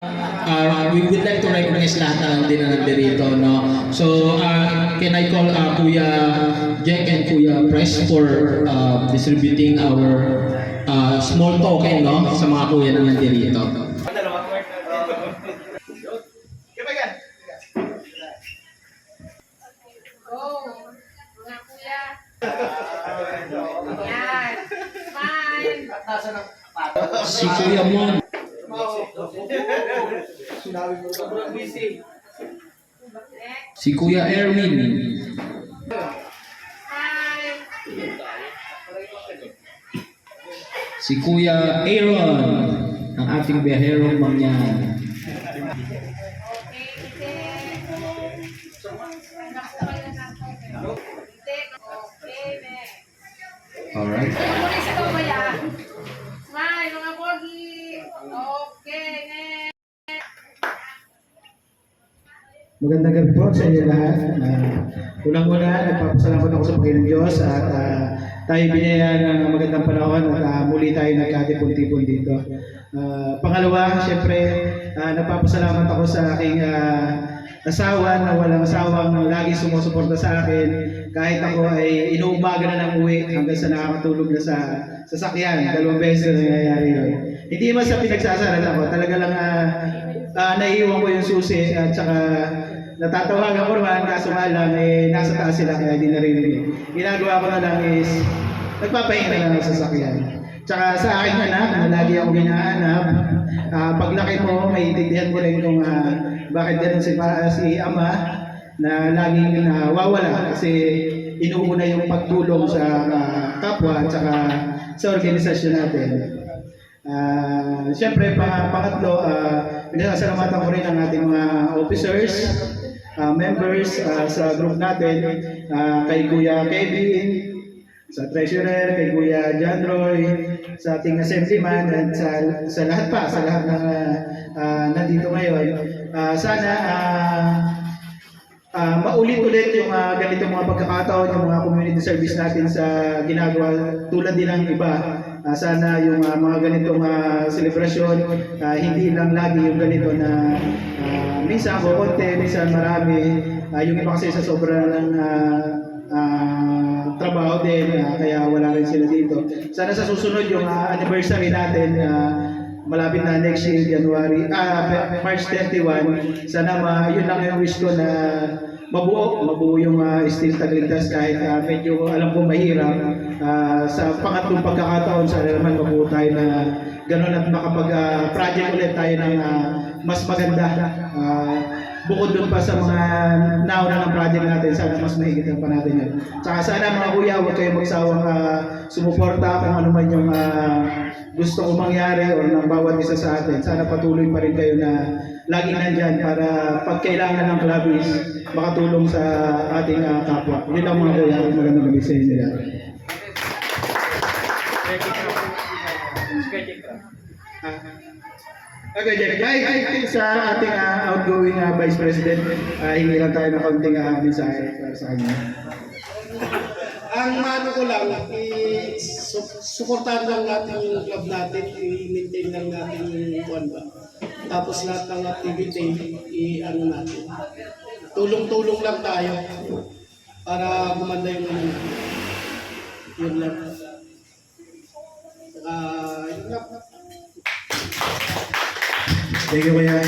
We would like to recognize lahat na din na nandito, no? So, can I call Kuya Jack and Kuya Press for distributing our small token, no? Sa mga kuya na nandito. Go! Mga kuya! Yan! Smile! Si Kuya Mon. Si Kuya Erwin. Smile! Si Kuya Aaron. Ang ating biyaherong mangyan. Okay, itik! Itik! Okay, next! Alright. Pulis ito ba yan? Smile, mga bogi! Okay, next! Magandang gabi po sa inyo lahat. Unang-una, nagpapasalamat ako sa Panginoon Diyos at tayo binayaan ng magandang panahon at muli tayo nagkatipon-tipon dito. Pangalawa, siyempre, nagpapasalamat ako sa aking asawa na walang asawang lagi sumusuporta sa akin kahit ako ay inuumaga na ng uwi hanggang sa nakakatulog na sa sasakyan. 2 beses na nangyayari yun. Hindi man sa pinagsasaran ako, talaga lang naiiwan ko yung susi at saka natatawagan ko naman kaso nga lang nasa taas sila kaya hindi narinig. Ginagawa ko na lang is nagpapahinga na lang sa sasakyan. Tsaka sa aking anak na lagi ako hinahanap, paglaki mo maiintindihan mo rin kung bakit ganun si ama na laging nawawala kasi inuuna yung pagtulong sa kapwa at saka sa organisasyon natin. Siyempre, pangatlo, pinasasalamatan ko rin ang ating mga officers, members sa group natin, kay Kuya Kevin, sa treasurer, kay Kuya John Roy, sa ating assemblyman, at sa lahat pa, sa lahat ng nandito ngayon. Sana maulit-ulit yung ganitong mga pagkakataon, yung mga community service natin sa ginagawa tulad din ng iba. Sana yung mga ganitong selebrasyon, hindi lang lagi yung ganito na minsan konti, minsan marami. Yung iba kasi sa sobra ng trabaho din, kaya wala rin sila dito. Sana sa susunod yung anniversary natin, malapit na next year, March 31, sana yun lang yung wish ko na mabuo yung Steel Tagligtas kahit medyo alam ko mahirap. Sa pangatlong pagkakataon, sana naman mabuo tayo na gano'n at makapag-project ulit tayo ng mas maganda. Bukod doon pa sa mga nauna ng project natin, sana mas mahigitan pa natin yan. Tsaka sana mga kuya, huwag kayong magsawang sumuporta kung ano man yung gusto kong mangyari o ng bawat isa sa atin. Sana patuloy pa rin kayo na laging nandyan para pag kailangan ng club is makatulong sa ating kapwa. Yun lang mga kuya, magandang gabi sa inyo lahat. Okay, Jack. Hi sa ating outgoing Vice President. Hingi lang tayo ng kaunting mensahe para sa kanya. Ang mano ko lang, suportahan lang natin yung club natin, i-maintain lang natin yung buwan ba. Tapos lahat ng activity, i-ano natin. Tulong-tulong lang tayo para gumanda yung ano natin. Yun lang. Yun lang. Thank you, kuya.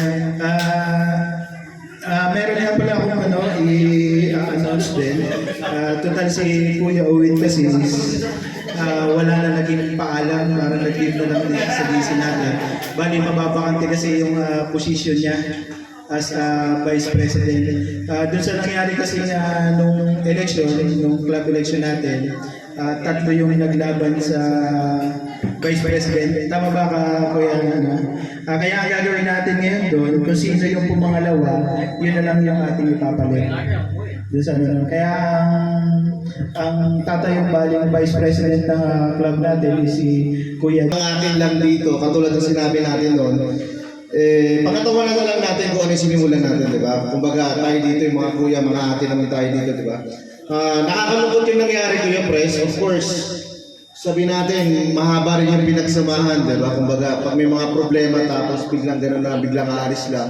Meron nga pala akong i-announce din. Total si Kuya Owen kasi wala na naging paalam, parang nag-give na lang din sa DC natin. Bali, mababakante kasi yung position niya as Vice President. Doon sa nangyari kasi nung election, nung club election natin, 3 yung naglaban sa Vice President. Tama ba ka, Kuya? Kaya ang gagawin natin ngayon doon, kung sino yung pumangalawa, yun na lang yung ating ipapalit. Kaya ang tatayong baling Vice President ng club natin is si Kuya. Ang akin lang dito, katulad ng sinabi natin doon, pagkatawanan na lang natin kung ano yung sinimulan natin, di ba? Kumbaga tayo dito, yung mga kuya, mga ate naman tayo dito, di ba? Nakakalungkot yung nangyari ko yung press, of course. sabi natin, mahaba rin yung pinagsamahan, di ba? Kumbaga, pag may mga problema tapos biglang gano'n na, biglang aalis lang.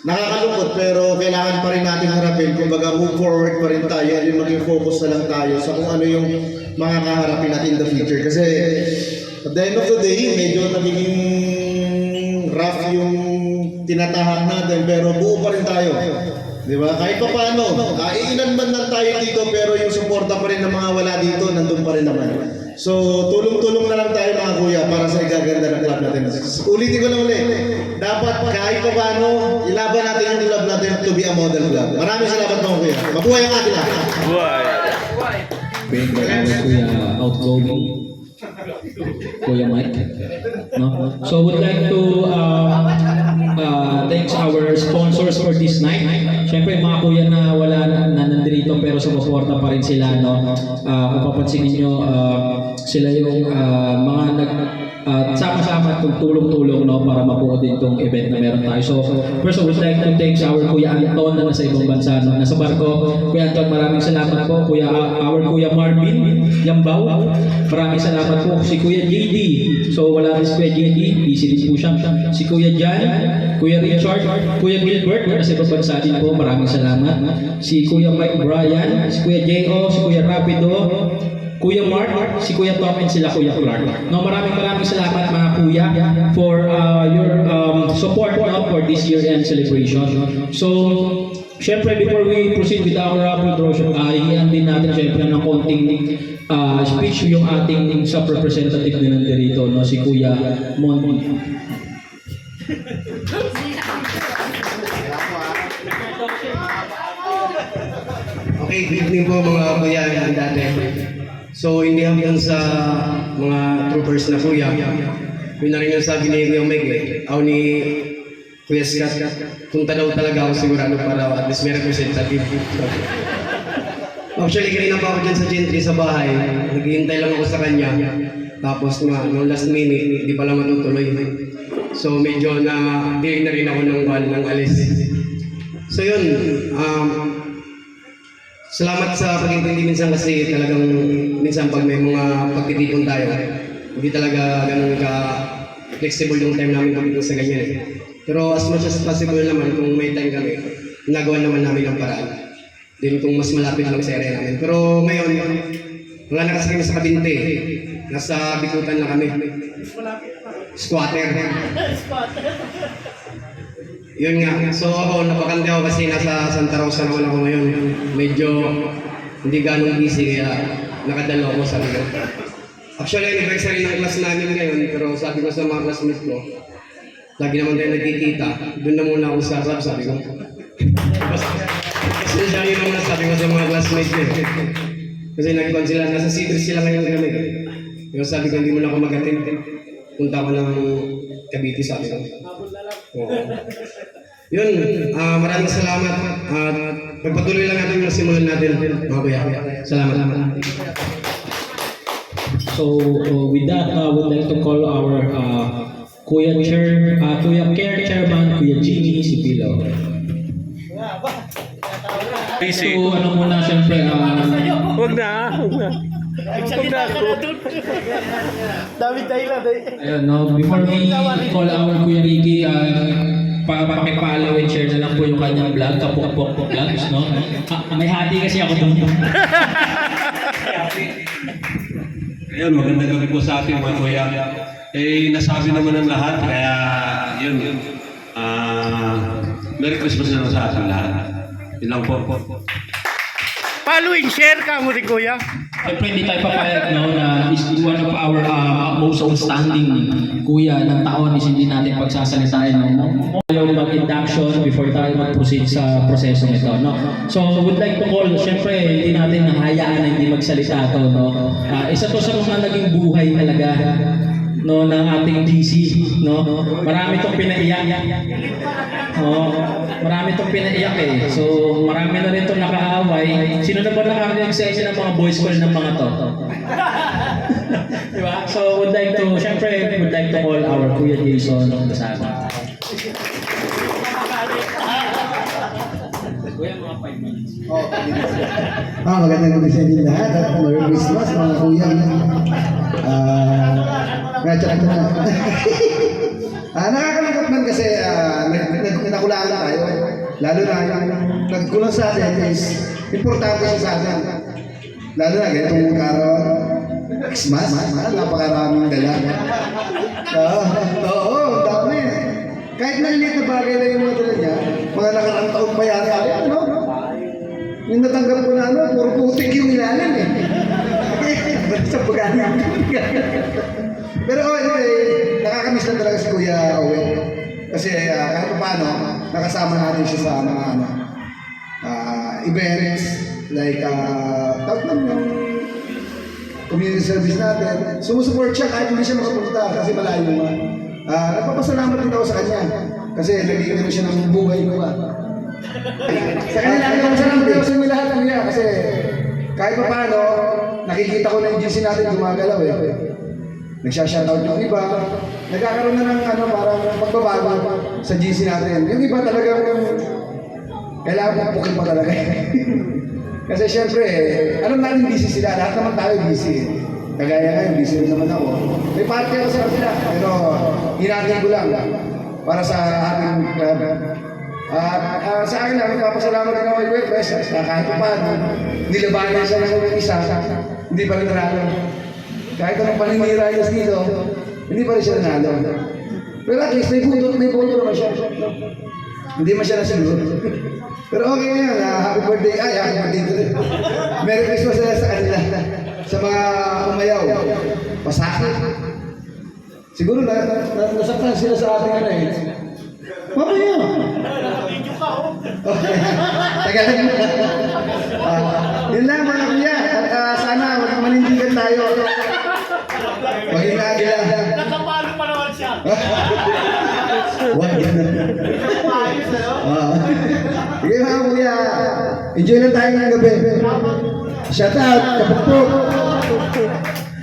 Nakakalungkot pero kailangan pa rin natin harapin. Kumbaga, move forward pa rin tayo. Yung maging focus na lang tayo sa kung ano yung mga kaharapin natin in the future. Kasi at the end of the day, medyo nagiging rough yung tinatahak natin pero buo pa rin tayo. Di ba? Kahit pa paano, iilan man lang tayo dito pero yung suporta pa rin ng mga wala dito, nandun pa rin naman. So, tulong-tulong na lang tayo mga kuya para sa igaganda ng club natin. Ulitin ko lang ulit. Dapat kahit pa paano, ilaban natin yung club natin to be a model club. Maraming salamat mga kuya. Mabuhay ang atin lahat. Being Kuya outgoing, Kuya Mike. No? So would like to thanks our sponsors for this night. Siyempre mga kuya na wala na nandito pero sumusuporta pa rin sila. No? Kung papansinin nyo, sila yung mga sama-sama tulong-tulong no, para mabuo din itong event na meron tayo. So first I would like to thank our Kuya Anton na nasa ibang bansa, no? Nasa barko. Kuya Anton, maraming salamat po. Our Kuya Marvin Yambaw, maraming salamat po. Si Kuya JD, so wala rin si Kuya JD, busy din po siya. Si Kuya Jan, Kuya Richard, Kuya Gilbert, nasa ibang bansa din po, maraming salamat. Si Kuya Mike Brian, si Kuya J.O., si Kuya Rapido, Kuya Mark, si Kuya Tom, and sila Kuya Clark. No, maraming salamat mga kuya for your support no, for this year-end celebration. So, syempre before we proceed with our raffle draw, hihingan din natin syempre ng konting speech yung ating sub-representative na nandito, no, si Kuya Monty. Okay, good evening po mga kuya and ate. So, hindi hanggang sa mga troopers na kuya. Yun na rin yung sabi ni Kuya Mike, ako ni Kuya Scott, punta daw talaga ako sigurado para at least may representative. Actually, kanina pa ako dyan sa gentry sa bahay. Naghihintay lang ako sa kanya. Tapos nga, no last minute, hindi pala matutuloy. So, medyo na-delay na rin ako ng alis. So, yun. Salamat sa pag-intindi minsan kasi talagang minsan pag may mga pagtitipon tayo, hindi talaga ganun ka-flexible yung time namin pagdating sa ganyan eh. Pero as much as possible naman kung may time kami, nagawa naman namin ang paraan. Din kung mas malapit lang sa area namin. Pero ngayon, wala na kasi kami sa Kabinte eh. Nasa Bikutan na kami. Squatter. Yun nga. So ako, napakandi ako kasi nasa Santa Rosa naman ako ngayon. Medyo hindi ganong busy kaya nakadalo ako sa ko. Actually, anniversary ng class namin ngayon, pero sabi ko sa mga classmates ko, lagi naman tayo nagkikita. Doon na muna ako sa club, sabi ko. Kasi siya yun naman sabi ko sa mga classmates ko. Kasi nag-con sila, nasa C3 sila ngayon kami. Pero sabi ko, hindi mo na ako mag-attend. Punta ko ng Cavite, sabi ko. Yun, maraming salamat. Pagpatuloy lang natin yung simulan natin, mga kuya. Salamat. So with that, I would like to call our Kuya Care Chairman, Kuya Jimmy Sipilo. So ano muna siyempre, Huwag na. David Taylor ayun, no, before we call our Kuya Ricky, pakipollow and share na lang po yung kanyang vlog, Kapok Vlogs, no? May hati kasi ako doon. Ayun, magandang gabi po sa ating mga kuya. Eh, nasabi naman ng lahat, kaya yun. Merry Christmas na lang sa ating lahat. Yun lang po. Follow and share ka mo rin kuya. Siyempre hindi tayo papayag no, na is one of our most outstanding kuya ng taon is hindi natin pagsasalitain no? Yung mag-induction before tayo mag-proceed sa prosesong ito. No? So would like to call, siyempre hindi natin nahayaan na hindi magsalita ito. No? Isa to sa mga naging buhay talaga no, ng ating DC. No? Marami itong pinaiyak. Marami itong pinaiyak eh. So marami na rin itong nakaaway. Sino na ba nakarinig sa inyo ng mga voice call ng mga to? Diba? So would like to, syempre would like to call our Kuya Jason Basada. Kuya, mga 5 minutes. Magandang gabi sa inyo lahat. Merry Christmas, mga kuya. Natsarak ko na. Nakakalungkot man kasi nakulangan tayo. Lalo na yung nagkulang sa atin is importante siya sa atin. Lalo na ganitong karon. Christmas, napakaraming dala. Oo, dami. Kahit maliliit na bagay na yung mga dala niya, mga nakarang taon pa yata, ano? Yung natanggap ko na puro putik yung ilalim eh. Sa pagkain. Pero anyway, nakakamiss na talaga si Kuya Owen. Kasi kahit pa paano, nakasama natin siya sa mga events, like, tawag lang yung community service natin. Sumusupport siya kahit hindi siya makapunta kasi malayo nga. Nagpapasalamat din ako sa kanya. Kasi nagiging naman siya ng buhay ko ba. Sa kanila ako salamat din sa inyo lahat ng niya kasi kahit pa paano, nakikita ko na yung GC natin gumagalaw eh. Nagsha-shoutout yung iba. Nagkakaroon na ng parang pagbabago sa GC natin. Yung iba talagang kailangan pupukin pa talaga. Kasi syempre, alam natin busy sila. Lahat naman tayo busy. Kagaya ngayon, busy rin naman ako. May party ako sa kanila. Pero hinati ko lang para sa ating club. Sa akin lang, nagpapasalamat din ako kay Kuya Pres. Kahit pa paano, nilabanan siya ng isa. Hindi pa rin nanalo. Kahit anong paninira niya dito, hindi pa rin siya nanalo. Pero at least may boto naman siya. Hindi man siya nasunod. Pero okay na yan, happy birthday. Happy birthday to them. Merry Christmas sa kanila. Sa mga umayaw. Pasakit. Siguro nasaktan sila sa ating ano eh. Mamaya. Okay. Tagal na. Yun lang mga kuya. At sana manindigan tayo. Maging agila. Nakapalo pa naman siya. Wag yan. Sige mga kuya. Enjoy lang tayo ng gabi. Shout out, kapupok.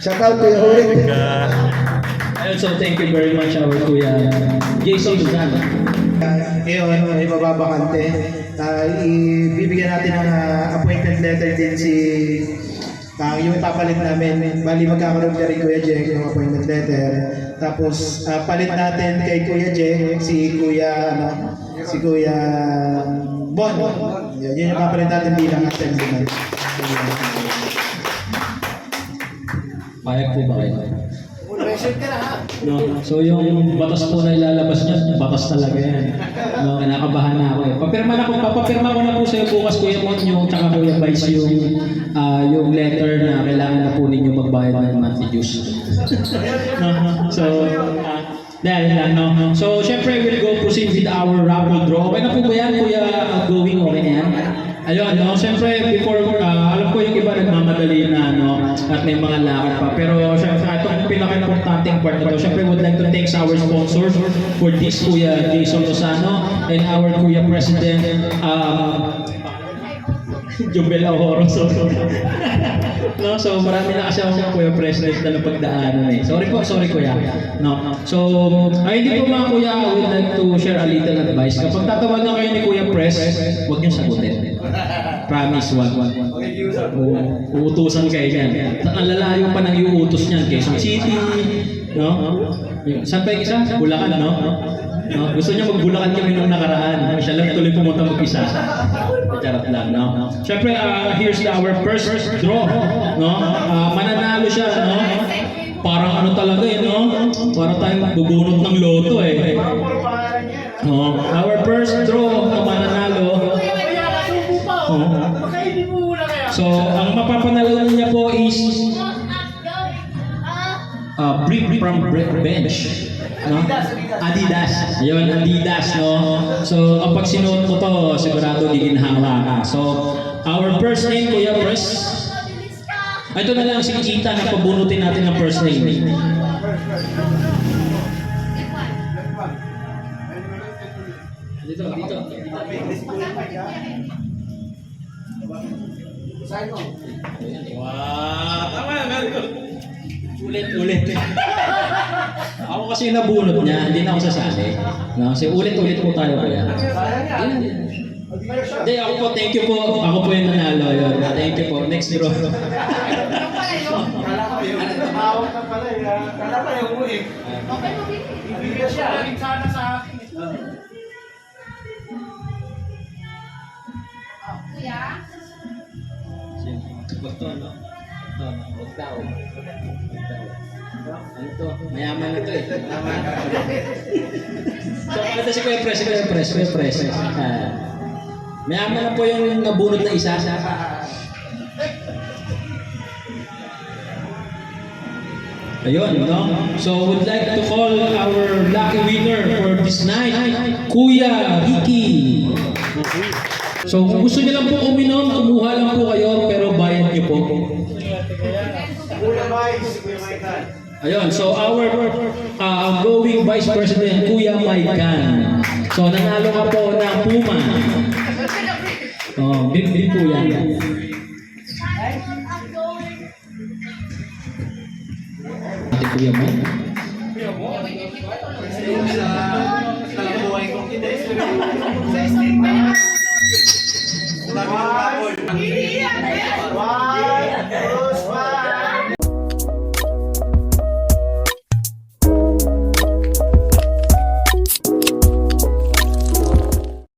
Shout out Kuya Huling. I also thank you very much our Kuya Jason Luzan. Ngayon, may mababakante. Ibibigyan natin ng appointment letter din si yung papalit namin. Bali magkakaroon ka rin Kuya Jeng yung appointment letter. Tapos palit natin kay Kuya Jeng si Kuya Bon. Yun yung papalit natin bilang attendant. Payag po ba kayo? No. So yung batas po na ilalabas niya, batas talaga yan. No, kinakabahan na ako eh. Papapirma ko na po sa iyo bukas Kuya Monyo tsaka Kuya Vice yung letter na kailangan na po ninyo magbayad ng monthly dues. No. So dahil lang, no. So syempre we'll go proceed with our raffle draw. Okay na po ba yan Kuya Going? Okay na yan? Ayun, no, siyempre, before, alam ko yung iba nagmamadali na, no, at may mga lakad pa. Pero, siyempre, itong pinaka-importanting part na to, siyempre, would like to thank our sponsors for this, Kuya Jason Lozano, and our Kuya President, Jubel Ahoro. No, so marami na kasi ako Kuya President na napagdaanan eh. Sorry Kuya. No. So, hindi po mga Kuya, I would like to share a little advice. Kapag tatawagan kayo ni Kuya Pres, huwag niyo sagutin. Promise, wag. Uutusan kayo yan. Ang lalayo pa ng iuutos niyan, Quezon City, no? Saan pa yung isa? Bulacan, no? Gusto niya magbulakan kami nung nakaraan. Siya lang tuloy pumunta mag-isa. Charot lang, no? Siyempre, here's our first draw, no? Mananalo siya, no? Parang ano talaga eh, no? Para tayong bubunot ng loto eh. No? Our first draw na mananalo. So, ang mapapanalo niya po is brick from bench. No? Adidas. Ayun, Adidas, no? So, kapag sinuot mo to, sigurado giginhawa ka. So, our first name, Kuya Pres. Ito na lang si Kita na pabunutin natin ng first name. Dito. Wow! Tama yan, very good. Ulit. Ako kasi yung nabunot niya, hindi na ako sasali. No? Kasi ulit-ulit po tayo kaya. Hindi, ako po, thank you po. Ako po yung nanalo. Yun. Thank you po. Next draw. Ano pala yun? Tawag na pala eh. Kala pa yung muli. Okay, mabili. Bibigyan siya. Sana sa akin. Kuya? Wag to, no? Ito, wag tao. Ano to? Mayaman na to eh. Tama. So, ito si Kuya Pres. Mayaman na po yung nabunod na isa. Ayun, no? So, would like to call our lucky winner for this night, Kuya Ricky. So, kung gusto niyo lang po uminom, kumuha lang po kayo, pero bayad niyo po. Kuya Vice, Kuya Maikan. Ayun, so our outgoing Vice President, Kuya Maikan. So, nanalo ka po ng Puma. Oh, big po yan. Ate Kuya Maikan. Sa buhay kong